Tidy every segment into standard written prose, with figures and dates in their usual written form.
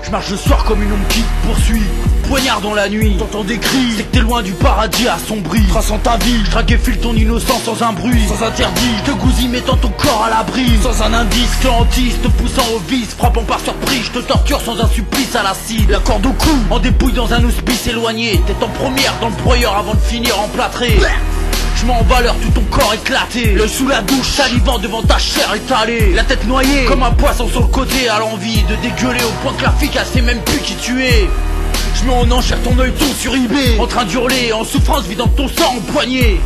Je marche le soir comme une ombre qui te poursuit, poignard dans la nuit, t'entends des cris, c'est que t'es loin du paradis assombri. Traçant ta vie, je traque et file ton innocence sans un bruit, sans interdit, je te gousille mettant ton corps à l'abri, sans un indice, je te hantise, te poussant au vice, frappant par surprise, je te torture sans un supplice à l'acide. La corde au cou, en dépouille dans un hospice éloigné, tête en première dans le broyeur avant de finir emplâtré. Je mets en valeur tout ton corps éclaté, l'œil sous la douche, salivant devant ta chair étalée, la tête noyée, comme un poisson sur le côté, à l'envie de dégueuler au point que la fille sait même plus qui tu es. Je mets en enchère ton œil ton sur eBay, en train d'hurler, en souffrance vidant ton sang en poignée.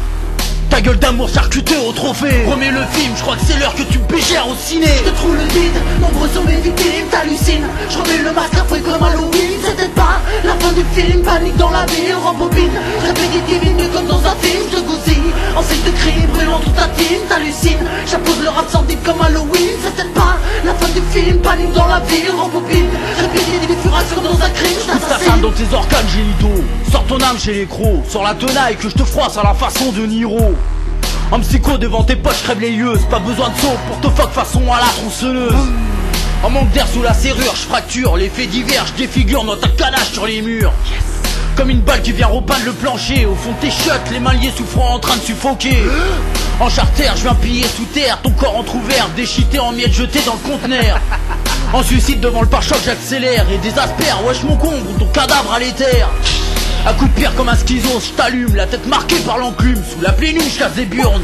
Ta gueule d'amour charcutée au trophée. Remets le film, je crois que c'est l'heure que tu bégères au ciné. Je te trouve le vide, nombreux sont mes victimes, t'hallucines. Je remets le masque à fouet comme Halloween. C'était pas la fin du film, panique dans la ville, rembobine. Répétitive, mais comme dans un film, je te gousille. En signe de cri, brûlant toute ta team, t'hallucines. J'appose le rap sans deep comme Halloween. C'était pas la fin du film, panique dans la ville, rembobine. Répétitive, furation dans un crime, je ta femme t'assassine. dans tes organes génitaux, sors ton âme chez les crocs, sors la tenaille que je te froisse à la façon de Niro. En psycho devant tes poches crève les yeux, pas besoin de saut pour te fuck façon à la tronçonneuse. En manque d'air sous la serrure, je fracture les faits divers, je défigure dans ta canache sur les murs. Comme une balle qui vient repeindre le plancher, au fond de tes chiottes, les mains liées souffrant en train de suffoquer. En charter, je viens piller sous terre, ton corps entrouvert, déchiqueté en miettes jetées dans le conteneur. En suicide devant le pare-choc, j'accélère et désespère, wesh mon combre, ton cadavre à l'éther. À coup de pierre comme un schizo, je t'allume, la tête marquée par l'enclume, sous la plénune, je casse des burnes.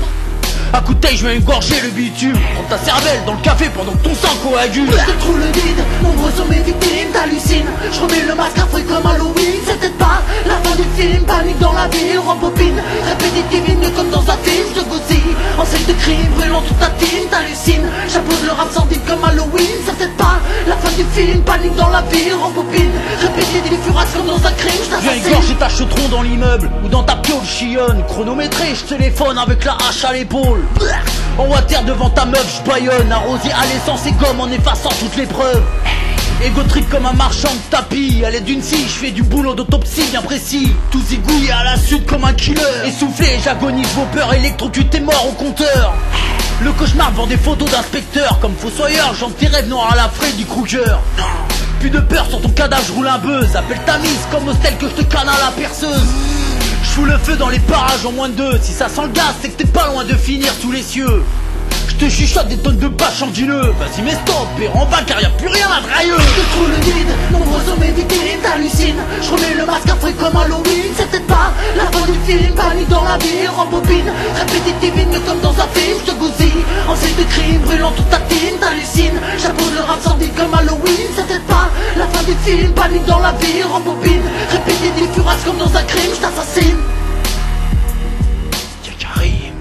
À coup de taille, je vais égorger le bitume, prends ta cervelle dans le café pendant que ton sang coagule. Je te trouve le vide, nombreux sont mes victimes, t'hallucines. Je remets le masque à fouet comme Halloween. C'était pas la fin du film, panique dans la ville, rembobine. Répétitive, mais comme dans un film, je te gousille. En scène de crime, brûlant toute ta team, t'hallucines. J'appose le rap sans deep comme Halloween. C'était pas la fin du film, panique dans la ville, rembobine. Répétitive, furation dans un crime, je Viens t'assassine. égorger ta chetron dans l'immeuble, ou dans ta piole chillonne. Chronométré, je téléphone avec la hache à l'épaule. En water devant ta meuf, je baillonne, arrosé à l'essence et gomme en effaçant toutes les preuves. Égo trip comme un marchand de tapis, à l'aide d'une scie, je fais du boulot d'autopsie bien précis. Tout zigouillé à la suite comme un killer, essoufflé, j'agonise vos peurs, électrocuté mort au compteur. Le cauchemar devant des photos d'inspecteurs, comme fossoyeur, j'en tes rêves noirs à la Freddy Krueger. Plus de peur sur ton cadavre, je roule un buzz, appelle ta mise comme hostel que je te canne à la perceuse. Je fous le feu dans les parages en moins de 2. Si ça sent le gaz, c'est que t'es pas loin de finir sous les cieux. Je te chuchote des tonnes de bâches en vineux. Vas-y mais stop, et remballe car y'a plus rien à drailleux. Je te trouve le vide, nombreux sont mes victimes, t'hallucines. Je remets le masque à fouet comme Halloween. C'était pas la fin du film, panique dans la ville, rembobine. Répétitive, mais comme dans un film, je te gousille. En scène de crime, brûlant toute ta team, t'hallucines. J'appose le rap sans deep comme Halloween. C'était pas la fin du film, panique dans la ville, rembobine. Répétitive, furace comme dans un crime, je t'assassine. Y'a Karim.